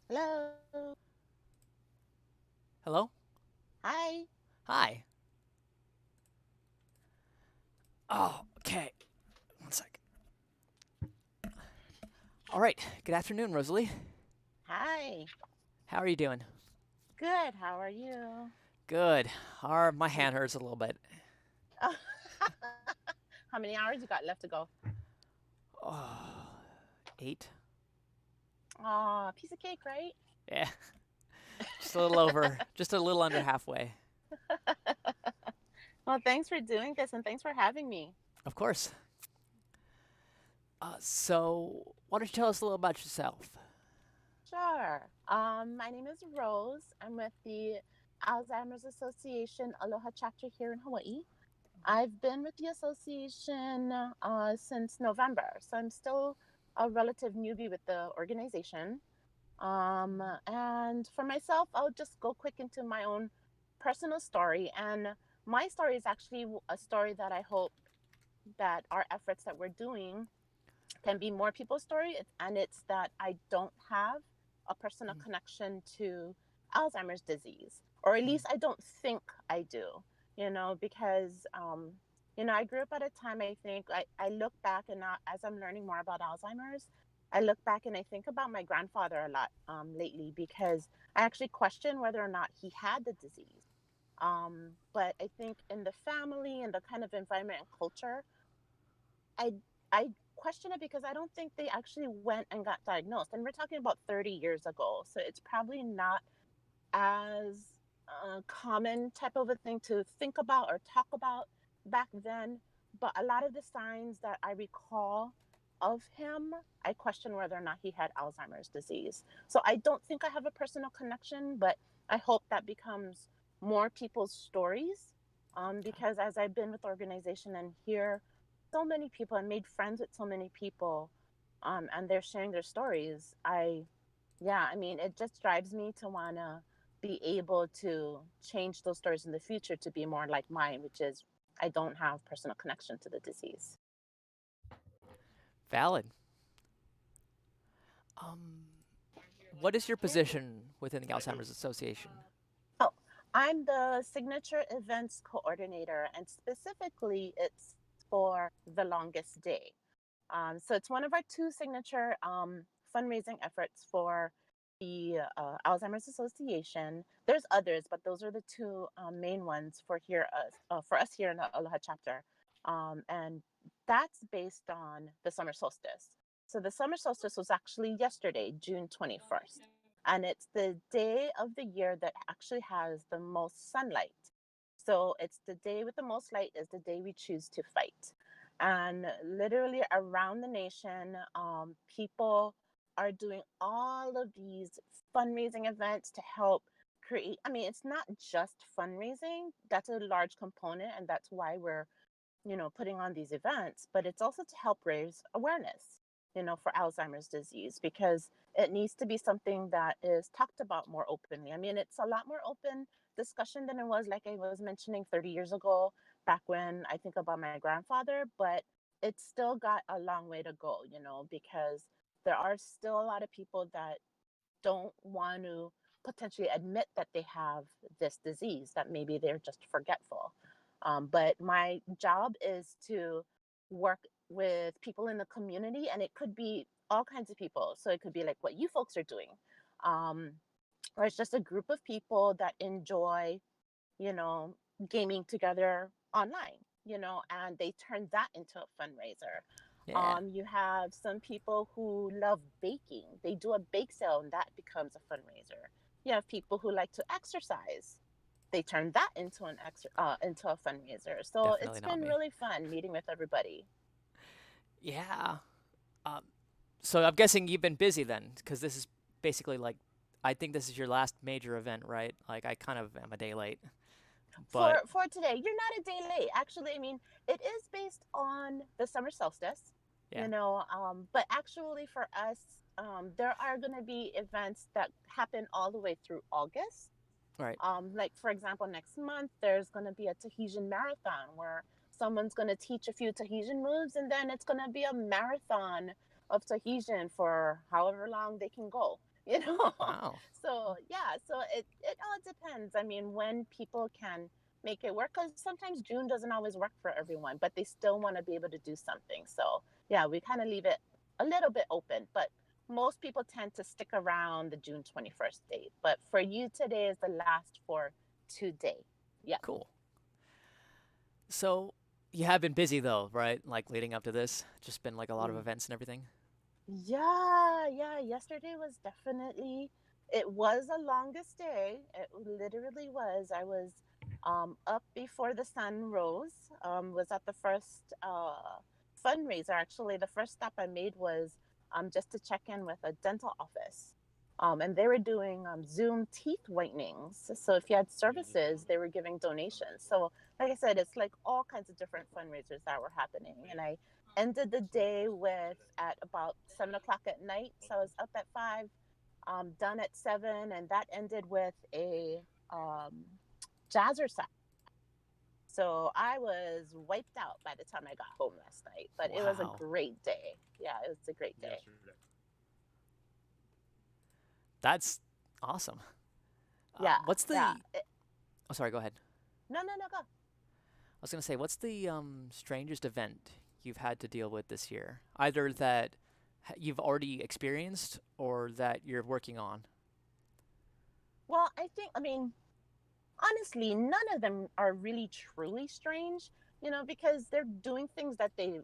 Hello. Hello? Hi. Hi. Oh, okay. One sec. All right. Good afternoon, Rosalie. Hi. How are you doing? Good. How are you? Good. My Hey. hand hurts a little bit. Oh, how many hours you got left to go? Oh, 8? Aw, piece of cake, right? Yeah. Just a little over, just a little under halfway. Well, thanks for doing this and thanks for having me. Of course. So, why don't you tell us a little about yourself? Sure. My name is Rose. I'm with the Alzheimer's Association Aloha chapter here in Hawaii. I've been with the association since November, so I'm still a relative newbie with the organization. And for myself, I'll just go quick into my own personal story. And my story is actually a story that I hope that our efforts that we're doing can be more people's story. And it's that I don't have a personal Mm, connection to Alzheimer's disease, or at mm, least I don't think I do, because, I grew up at a time, I think, I look back and now, as I'm learning more about Alzheimer's, I look back and I think about my grandfather a lot lately because I actually question whether or not he had the disease. But I think in the family and the kind of environment and culture, I I question it because I don't think they actually went and got diagnosed. And we're talking about 30 years ago. So it's probably not as common type of a thing to think about or talk about back then. But a lot of the signs that I recall of him, I question whether or not he had Alzheimer's disease. So I don't think I have a personal connection, but I hope that becomes more people's stories. okay. Because as I've been with the organization and hear so many people and made friends with so many people, and they're sharing their stories, yeah, I mean, it just drives me to want to be able to change those stories in the future to be more like mine, which is I don't have personal connection to the disease. Valid. Um, what is your position within the Alzheimer's Association? Oh, I'm the signature events coordinator, and specifically, it's for the longest day. So it's one of our two signature fundraising efforts for the Alzheimer's Association. There's others, but those are the two main ones for us here in the Aloha chapter, and that's based on the summer solstice. So the summer solstice was actually yesterday, June 21st, and it's the day of the year that actually has the most sunlight. So it's the day with the most light is the day we choose to fight. And literally around the nation, people are doing all of these fundraising events to help create. I mean, it's not just fundraising, that's a large component, and that's why we're putting on these events, but it's also to help raise awareness, for Alzheimer's disease because it needs to be something that is talked about more openly. I mean, it's a lot more open discussion than it was, like I was mentioning, 30 years ago, back when I think about my grandfather, but it's still got a long way to go, because there are still a lot of people that don't want to potentially admit that they have this disease, that maybe they're just forgetful. But my job is to work with people in the community, and it could be all kinds of people. So it could be like what you folks are doing, um, or it's just a group of people that enjoy, you know, gaming together online, and they turn that into a fundraiser. Yeah, You have some people who love baking. They do a bake sale and that becomes a fundraiser. You have people who like to exercise. They turn that into a fundraiser. So definitely it's not been me. really fun meeting with everybody. Yeah. Um, so I'm guessing you've been busy then, because this is basically like, I think this is your last major event, right? Like, I kind of am a day late, but For today, you're not a day late. Actually, I mean, it is based on the summer solstice, yeah, but actually for us, there are going to be events that happen all the way through August. right. Like for example, next month there's going to be a Tahitian marathon where someone's going to teach a few Tahitian moves, and then it's going to be a marathon of Tahitian for however long they can go. you know. Wow. So yeah, so it all depends. I mean, when people can make it work, because sometimes June doesn't always work for everyone, but they still want to be able to do something. So yeah, we kind of leave it a little bit open, but most people tend to stick around the June 21st date. But for you, today is the last for today. Yeah. Cool. So you have been busy though, right? Like leading up to this, just been like a lot of events and everything. Yeah, yeah. Yesterday was definitely, it was the longest day. It literally was. I was up before the sun rose. Was at the first fundraiser. Actually, the first stop I made was just to check in with a dental office. And they were doing Zoom teeth whitenings. So if you had services, they were giving donations. So like I said, it's like all kinds of different fundraisers that were happening. And I ended the day with at about 7 o'clock at night. So I was up at 5, done at 7, and that ended with a um, jazzercise. So I was wiped out by the time I got home last night, but it was a Wow. great day. Yeah, it was a great day. That's awesome. Yeah, What's yeah. the? Oh, sorry. Go ahead. No, no, no, go. I was gonna say, what's the strangest event you've had to deal with this year? Either that you've already experienced or that you're working on. Well, I mean, honestly, none of them are really truly strange, because they're doing things that they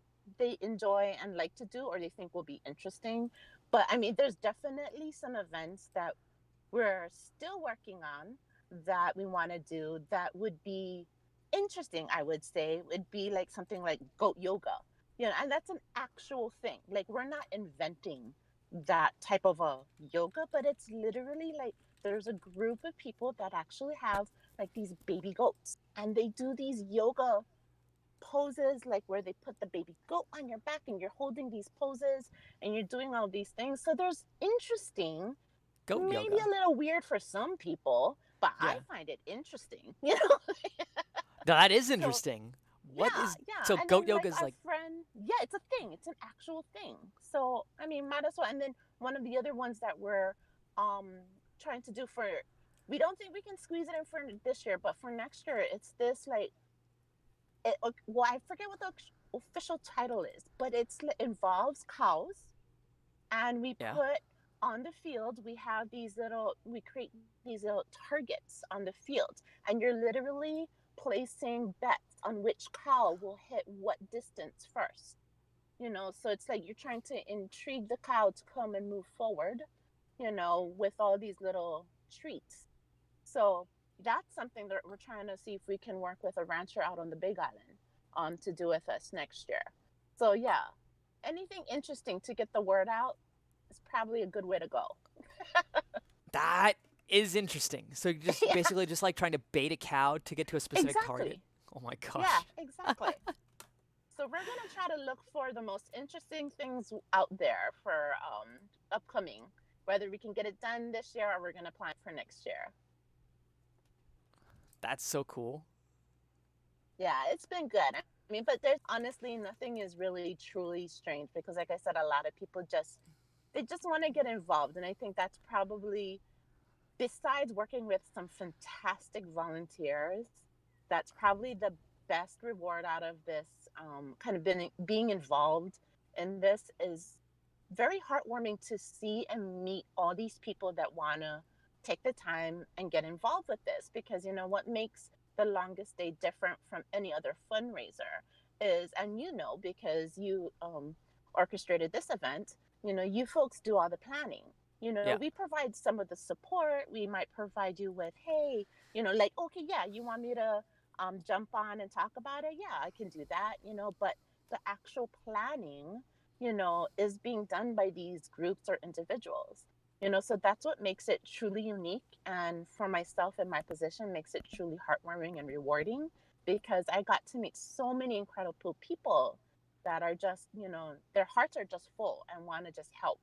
enjoy and like to do or they think will be interesting. But I mean, there's definitely some events that we're still working on that we want to do that would be interesting. I would say would be like something like goat yoga, and that's an actual thing. Like, we're not inventing that type of a yoga, but it's literally like there's a group of people that actually have like these baby goats, and they do these yoga poses, like where they put the baby goat on your back and you're holding these poses and you're doing all these things. So there's interesting, Goat maybe yoga. a little weird for some people, but I Yeah. find it interesting, you know? That is So interesting. What yeah, is yeah. so And goat then yoga like is our like friend, yeah, it's a thing. It's an actual thing. So I mean, might as well. And then one of the other ones that we're um trying to do for, we don't think we can squeeze it in for this year, but for next year, it's this like well, I forget what the official title is, but it involves cows, and we yeah. put on the field, we create these little targets on the field, and you're literally placing bets on which cow will hit what distance first. So it's like you're trying to intrigue the cow to come and move forward, with all these little treats. So that's something that we're trying to see if we can work with a rancher out on the Big Island, to do with us next year. So yeah, anything interesting to get the word out is probably a good way to go. That is interesting. So you're just Yeah, basically just like trying to bait a cow to get to a specific target. exactly. Oh my Yeah, gosh. exactly. So we're gonna try to look for the most interesting things out there for upcoming, whether we can get it done this year or we're gonna plan for next year. That's so cool. Yeah, it's been good. I mean, but there's honestly nothing is really truly strange, because like I said, a lot of people just want to get involved, and I think that's probably, besides working with some fantastic volunteers, that's probably the best reward out of this, kind of being involved in this, is very heartwarming to see and meet all these people that want to take the time and get involved with this. Because what makes the longest day different from any other fundraiser is, and because you orchestrated this event, you folks do all the planning. Yeah. We provide some of the support. We might provide you with, hey, like, okay, yeah, you want me to jump on and talk about it? Yeah, I can do that, but the actual planning, is being done by these groups or individuals. So that's what makes it truly unique. And for myself in my position, makes it truly heartwarming and rewarding, because I got to meet so many incredible people that are just, their hearts are just full and want to just help.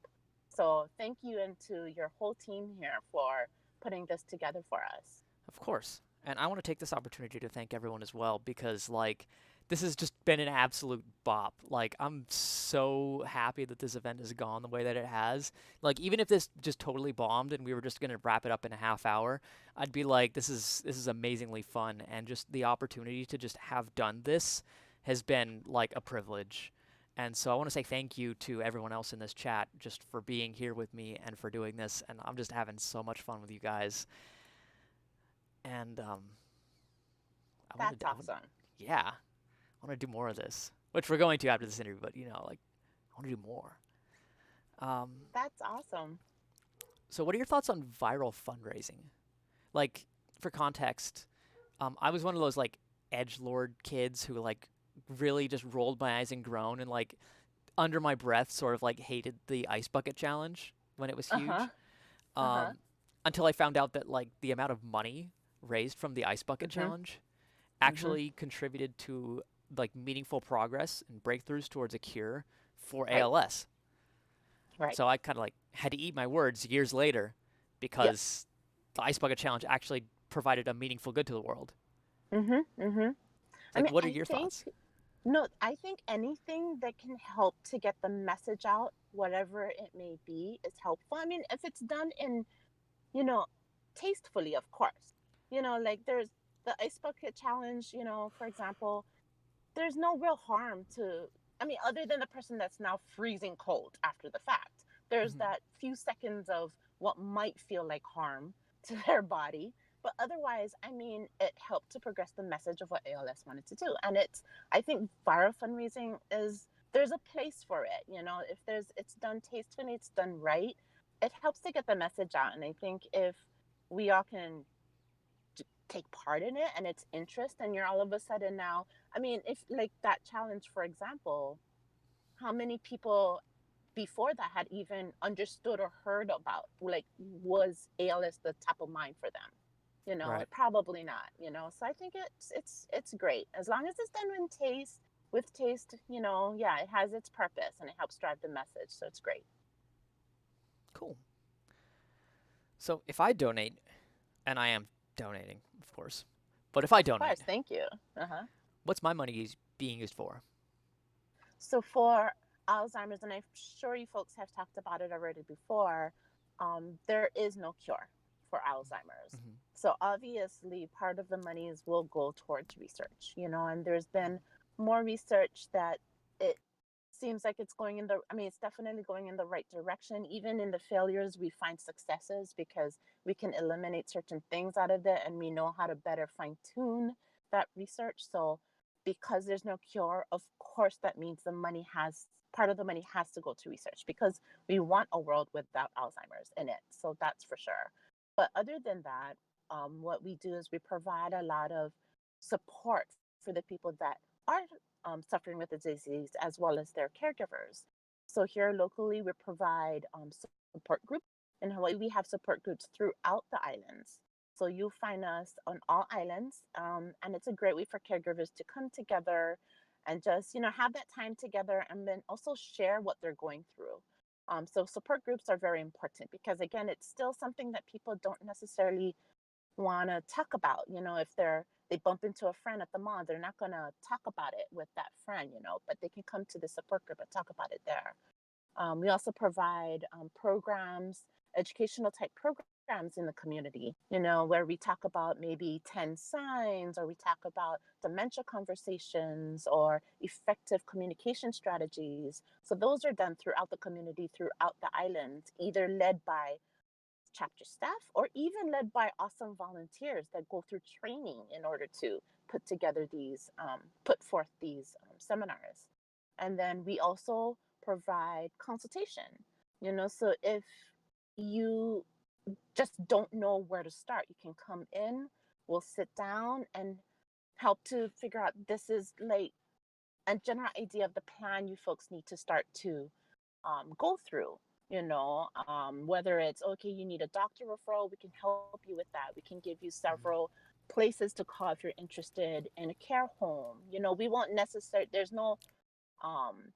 So thank you, and to your whole team here for putting this together for us. Of course. And I want to take this opportunity to thank everyone as well because like this has just been an absolute bop. Like, I'm so happy that this event has gone the way that it has. Like, even if this just totally bombed and we were just gonna wrap it up in a half hour, I'd be like, this is amazingly fun, and just the opportunity to just have done this has been like a privilege. And so I want to say thank you to everyone else in this chat just for being here with me and for doing this. And I'm just having so much fun with you guys. And That's awesome. yeah, I want to do more of this, which we're going to after this interview. But like, I want to do more. Um, That's awesome. so what are your thoughts on viral fundraising? Like, for context, I was one of those like edge lord kids who like really just rolled my eyes and groaned and like under my breath sort of like hated the ice bucket challenge when it was Uh-huh. huge. Uh-huh. Um, until I found out that like the amount of money raised from the ice bucket Mm-hmm. challenge Mm-hmm. actually contributed to like meaningful progress and breakthroughs towards a cure for Right. ALS. Right. So I kind of like had to eat my words years later Yes. because the ice bucket challenge actually provided a meaningful good to the world. Mm-hmm. Mm-hmm. I Like, mean, what are I your think thoughts? no, I think anything that can help to get the message out, whatever it may be, is helpful. I mean, if it's done in, you know, tastefully, of course. Like there's the ice bucket challenge, for example, there's no real harm to, I mean, other than the person that's now freezing cold after the fact. There's Mhm. that few seconds of what might feel like harm to their body. But otherwise, I mean, it helped to progress the message of what ALS wanted to do. And I think viral fundraising there's a place for it. If it's done tastefully, it's done right, it helps to get the message out. And I think if we all can take part in it and it's interest, and you're all of a sudden now, I mean, if like that challenge, for example, how many people before that had even understood or heard about, like, was ALS the top of mind for them? Right. Probably not. So I think it's great as long as it's done with taste. Yeah, it has its purpose and it helps drive the message, so it's great. Cool. So if I donate, and I am donating, of course, but if I Of donate, course, thank you. Uh-huh. what's my money being used for? So for Alzheimer's, and I'm sure you folks have talked about it already before, there is no cure for Alzheimer's. Hmm. So obviously, part of the monies will go towards research, and there's been more research that it seems like it's going in the, I mean, it's definitely going in the right direction. Even in the failures, we find successes because we can eliminate certain things out of it and we know how to better fine tune that research. So because there's no cure, of course, that means part of the money has to go to research because we want a world without Alzheimer's in it. So that's for sure. But other than that, what we do is we provide a lot of support for the people that are suffering with the disease as well as their caregivers. So here locally, we provide support groups. In Hawaii, we have support groups throughout the islands. So you'll find us on all islands, and it's a great way for caregivers to come together and just have that time together, and then also share what they're going through. So support groups are very important because again, it's still something that people don't necessarily want to talk about. If they bump into a friend at the mall, they're not going to talk about it with that friend, but they can come to the support group and talk about it there. We also provide programs, educational type programs in the community, where we talk about maybe 10 signs, or we talk about dementia conversations or effective communication strategies. So those are done throughout the community, throughout the island, either led by chapter staff or even led by awesome volunteers that go through training in order to put forth these seminars. And then we also provide consultation. So if you just don't know where to start, you can come in, we'll sit down and help to figure out, this is like a general idea of the plan you folks need to start to go through. Whether it's okay, you need a doctor referral, we can help you with that. We can give you several places to call if you're interested in a care home. We won't necessarily, there's no um,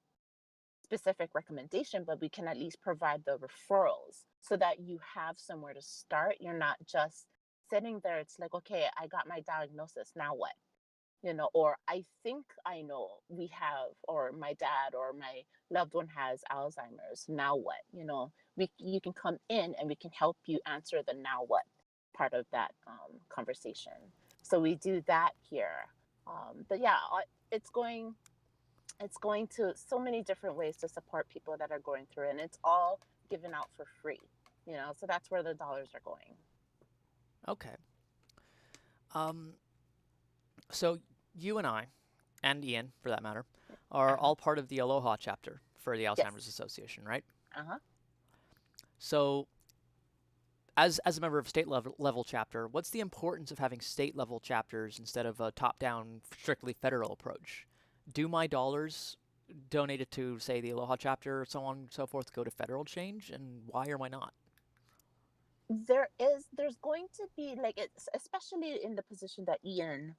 specific recommendation, but we can at least provide the referrals so that you have somewhere to start. You're not just sitting there. It's like, okay, I got my diagnosis. Now what? or I think I know we have, or my dad or my loved one has Alzheimer's. Now what? You can come in and we can help you answer the now what part of that conversation. So we do that here. But yeah, it's going it's going to so many different ways to support people that are going through it, and it's all given out for free. So that's where the dollars are going. Okay. Um, so you and I, and Ian, for that matter, are Uh-huh. all part of the Aloha chapter for the Yes. Alzheimer's Association, right? Uh-huh. So, as a member of state level chapter, what's the importance of having state level chapters instead of a top-down, strictly federal approach? Do my dollars donated to, say, the Aloha chapter, so on and so forth, go to federal change, and why or why not? There's going to be, like, it's especially in the position that Ian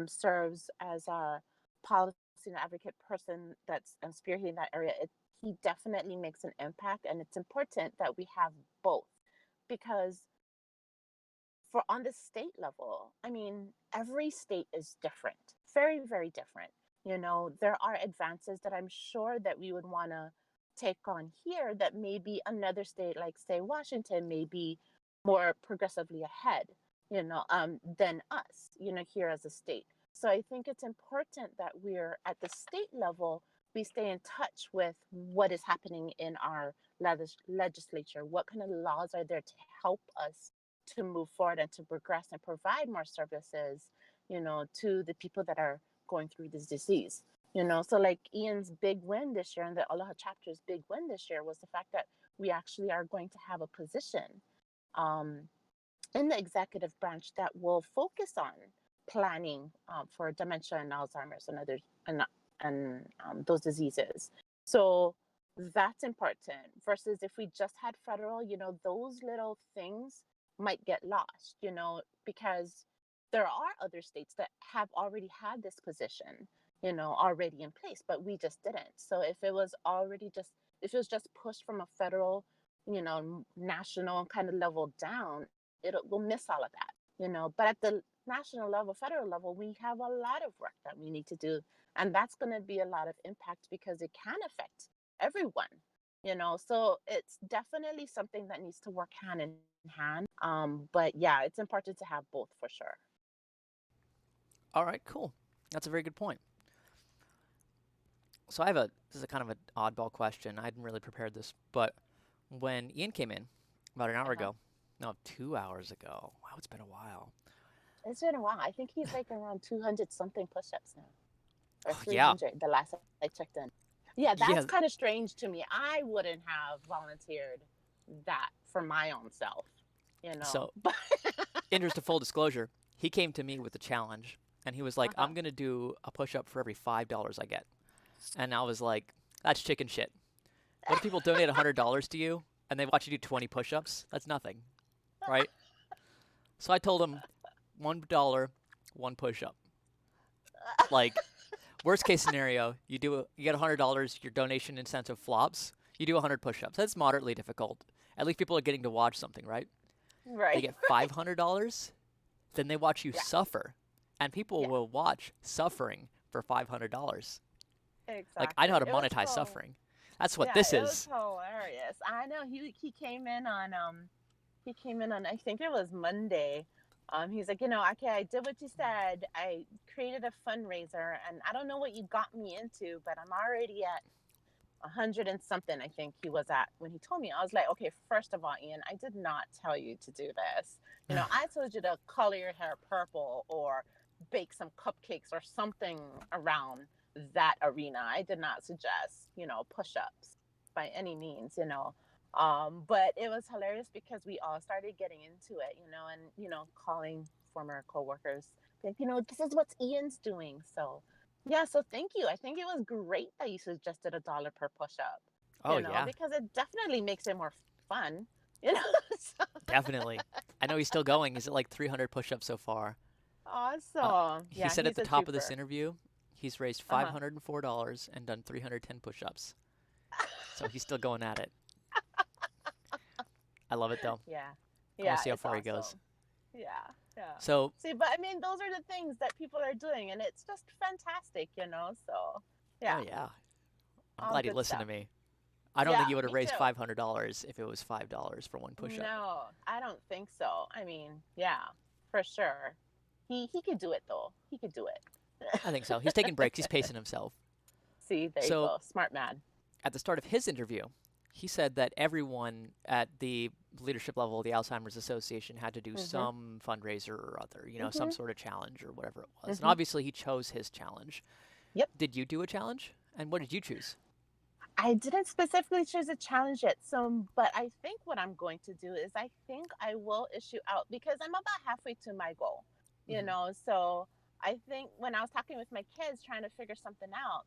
serves as a policy and advocate person that's spearheading that area. He definitely makes an impact, and it's important that we have both, because for on the state level, I mean, every state is different, very, very different. There are advances that I'm sure that we would want to take on here that maybe another state, like say Washington, may be more progressively ahead, than us, here as a state. So I think it's important that we're at the state level, we stay in touch with what is happening in our legislature, what kind of laws are there to help us to move forward and to progress and provide more services, to the people that are going through this disease. So like Ian's big win this year and the Aloha chapter's big win this year was the fact that we actually are going to have a position um, in the executive branch that will focus on planning for dementia and Alzheimer's and other those diseases. So that's important versus if we just had federal, those little things might get lost, because there are other states that have already had this position, already in place, but we just didn't. So if it was just pushed from a federal, national kind of level down, we'll miss all of that, But at the national level, federal level, we have a lot of work that we need to do, and that's going to be a lot of impact because it can affect everyone, So it's definitely something that needs to work hand in hand. But yeah, it's important to have both for sure. All right, cool. That's a very good point. So this is a kind of an oddball question. I hadn't really prepared this, but when Ian came in about an hour Uh-huh. ago, no, 2 hours ago. Wow, it's been a while. It's been a while. I think he's like around 200 something push-ups now, or Oh, yeah, 300 the last I checked in. Yeah, that's yeah. kind of strange to me. I wouldn't have volunteered that for my own self, So, But interest of full disclosure, he came to me with a challenge, and he was like, uh-huh. "I'm gonna do a push-up for every $5 I get," and I was like, "That's chicken shit. What if people donate $100 to you and they watch you do 20 push-ups? That's nothing, right?" So I told him $1, one push-up. Like, worst case scenario, you get $100, your donation incentive flops. You do 100 push-ups. That's moderately difficult. At least people are getting to watch something, right? They Right, get right. $500, then they watch you Yeah, suffer, and people yeah, will watch suffering for $500. Like, I know how exactly. to It was monetize so suffering. That's what Yeah, this it was is. hilarious. I know he came in on I think it was Monday. He's like, okay, I did what you said. I created a fundraiser, and I don't know what you got me into, but I'm already at 100 and something. I think he was at when he told me. I was like, okay, first of all, Ian, I did not tell you to do this. I told you to color your hair purple or bake some cupcakes or something around that arena. I did not suggest, push-ups by any means, but it was hilarious because we all started getting into it, and calling former coworkers, like, this is what Ian's doing. So yeah, so thank you. I think it was great that you suggested $1 per push-up, Oh, yeah, because it definitely makes it more fun, So, definitely. I know he's still going. He's at like 300 push-ups so far. Uh, awesome. he Yeah, said at he's the a top of this trooper. interview, he's raised Uh-huh. $504 and done 310 push-ups. So he's still going at it. I love it though. Yeah. I want Yeah, to see how it's far he goes. awesome. Yeah. Yeah. So, See, but I mean, those are the things that people are doing, and it's just fantastic, So, oh yeah, yeah, I'm all glad you good listened to stuff. me. I don't think Yeah, you would have me raised too. $500 if it was $5 for one push-up. No, I don't think so. I mean, yeah, for sure. He could do it though. He could do it. I think so. He's taking breaks. He's pacing himself. See, there you So go. Smart man. at the start of his interview, he said that everyone at the leadership level of the Alzheimer's Association had to do Mhm. some fundraiser or other, some Mhm. sort of challenge or whatever it was. And Mhm. obviously, he chose his challenge. Yep. Did you do a challenge? And what did you choose? I didn't specifically choose a challenge yet, so but I think what I'm going to do is I think I will issue out because I'm about halfway to my goal, Hmm. So I think when I was talking with my kids trying to figure something out,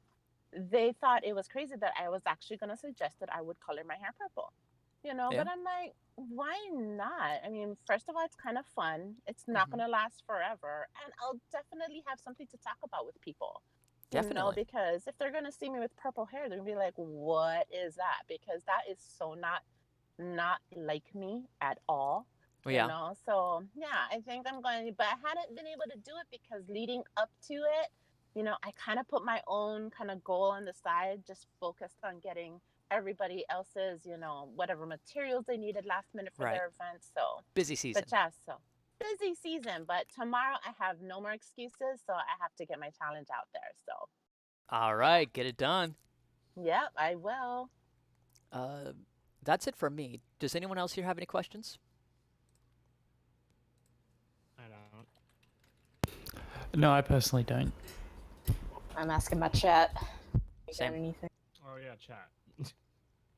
they thought it was crazy that I was actually going to suggest that I would color my hair purple, Yeah. but I'm like, why not? I mean, first of all, it's kind of fun. It's not Hmm. going to last forever, and I'll definitely have something to talk about with people. Definitely. Because if they're gonna see me with purple hair, they're gonna be like, "What is that?" Because that is so not like me at all. Well, yeah. So yeah, I think I'm going. But I hadn't been able to do it because leading up to it, I kind of put my own kind of goal on the side, just focused on getting everybody else's, whatever materials they needed last minute for Right. their event. So, Busy but season. yeah, so busy season. But tomorrow I have no more excuses, so I have to get my challenge out there. So All yeah. right. Get it done. Yep, I will. Uh, that's it for me. Does anyone else here have any questions? I don't. No, I personally don't. I'm asking my chat. You got Same. anything? Oh yeah, chat.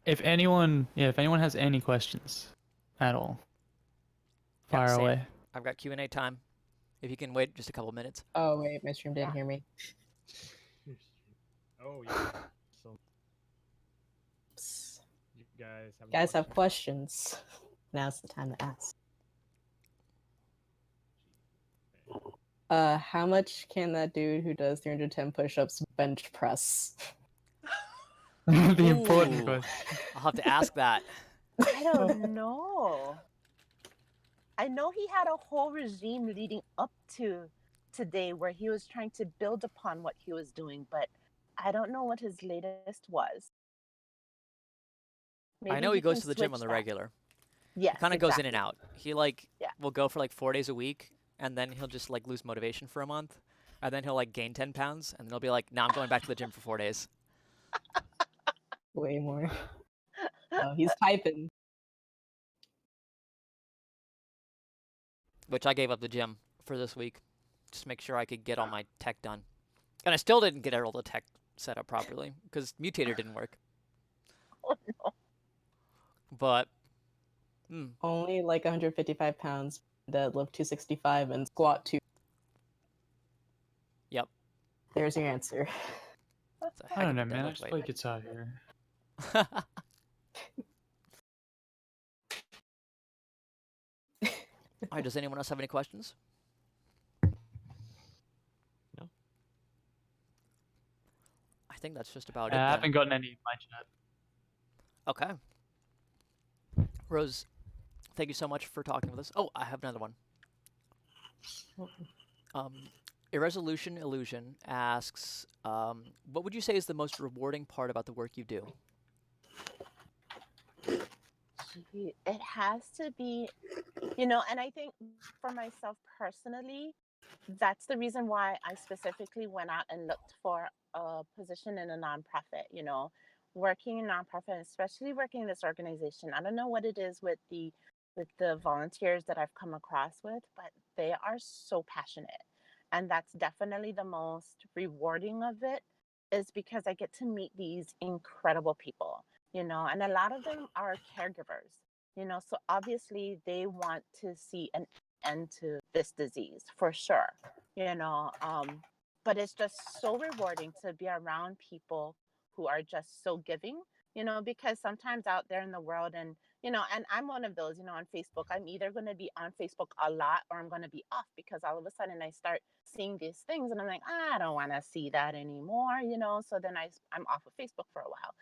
If anyone has any questions at all, Yeah, fire same. away. I've got Q&A time. If you can wait just a couple minutes. Oh wait, my stream didn't Yeah. hear me. Oh yeah. So Oops. you guys have Guys have questions? questions. Now's the time to ask. How much can that dude who does 310 push-ups bench press? The important Ooh, question. I'll have to ask that. I don't know. I know he had a whole regime leading up to today where he was trying to build upon what he was doing, but I don't know what his latest was. I Maybe know he he goes can to the gym on switch the that. regular. He Yes, kind of goes in and exactly. out. He like Yeah. will go for like 4 days a week, and then he'll just like lose motivation for a month, and then he'll like gain 10 pounds, and then he'll be like, "Now I'm going back to the gym for 4 days," Way more. Oh, he's typing. which I gave up the gym for this week, just to make sure I could get all my tech done. And I still didn't get all the tech set up properly because mutator didn't work. Oh no. But hmm, Only like 155 pounds, deadlift 265, and squat 2. yep, There's your answer. it's a I heck don't of a know, man. I deadlift just weight. play guitar here. All right, does anyone else have any questions? No. I think that's just about I it then. haven't gotten any in my chat. Okay. Rose, thank you so much for talking with us. Oh, I have another one. Um, Irresolution Illusion asks, what would you say is the most rewarding part about the work you do? It has to be, and I think for myself personally, that's the reason why I specifically went out and looked for a position in a nonprofit, working in nonprofit, especially working in this organization. I don't know what it is with the volunteers that I've come across with, but they are so passionate. And that's definitely the most rewarding of it is because I get to meet these incredible people, and a lot of them are caregivers, so obviously they want to see an end to this disease for sure, you know. But it's just so rewarding to be around people who are just so giving, because sometimes out there in the world, and I'm one of those, on Facebook, I'm either going to be on Facebook a lot or I'm going to be off because all of a sudden I start seeing these things and I'm like, I don't want to see that anymore, so then I'm off of Facebook for a while.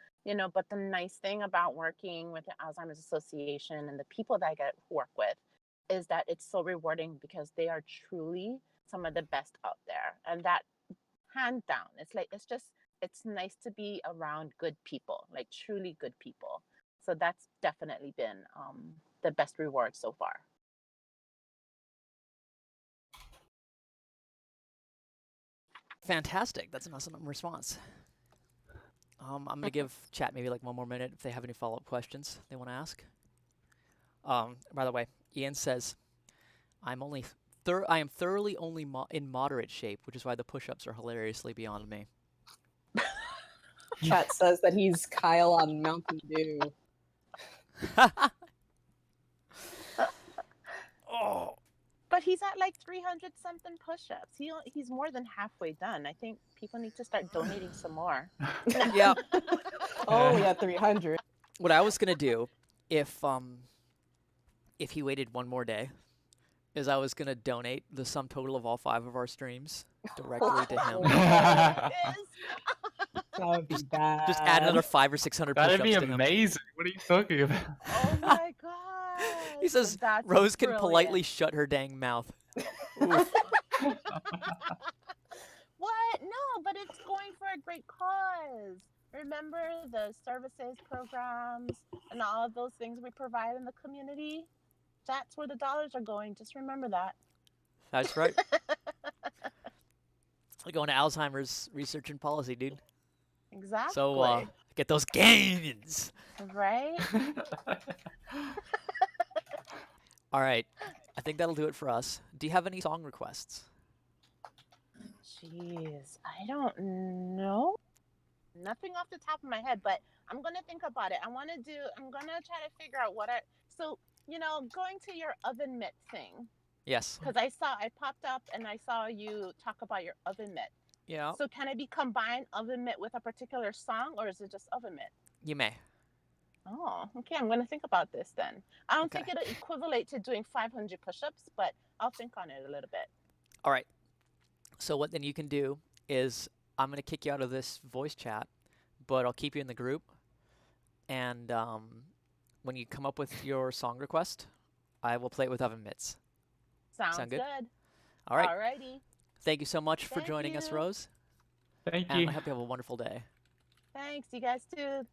But the nice thing about working with the Alzheimer's Association and the people that I get to work with is that it's so rewarding because they are truly some of the best out there. And that, hands down, it's like, it's nice to be around good people, like truly good people. So that's definitely been the best reward so far. Fantastic. That's an awesome response. I'm gonna give chat maybe like 1 more minute if they have any follow-up questions they want to ask. By the way, Ian says, I am thoroughly only in moderate shape, which is why the push-ups are hilariously beyond me. Chat says that he's Kyle on Mountain Dew. Oh, But he's at like 300 something push-ups. He's more than halfway done. I think people need to start donating some more. yeah. Oh, yeah, 300. What I was gonna do, if he waited 1 more day, is I was gonna donate the sum total of all 5 of our streams directly to him. That Yes. would be bad. Just add another 500 or 600 That'd push-ups be to him. amazing. What are you talking about? Oh my god. He says That's Rose can brilliant. politely shut her dang mouth. Oof. What? No, but it's going for a great cause. Remember the services, programs, and all of those things we provide in the community? That's where the dollars are going. Just remember that. That's right. We're going to Alzheimer's research and policy, dude. Exactly. So get those gains. Right? All right. I think that'll do it for us. Do you have any song requests? Jeez, I don't know. Nothing off the top of my head, but I'm gonna think about it. I'm gonna try to figure out so, going to your oven mitt thing, Yes. because I popped up and I saw you talk about your oven mitt. Yeah. So can it be combined oven mitt with a particular song, or is it just oven mitt? You may. Oh, okay. I'm gonna think about this then. I don't think Okay. it'll equivalent to doing 500 push-ups, but I'll think on it a little bit. All right. So what then you can do is I'm going to kick you out of this voice chat, but I'll keep you in the group. And when you come up with your song request, I will play it with oven mitts. Sounds Sound good? good. All right. Alrighty. Thank you so much for Thank joining us, you. Rose. Thank And you. I hope you have a wonderful day. Thanks. You guys too.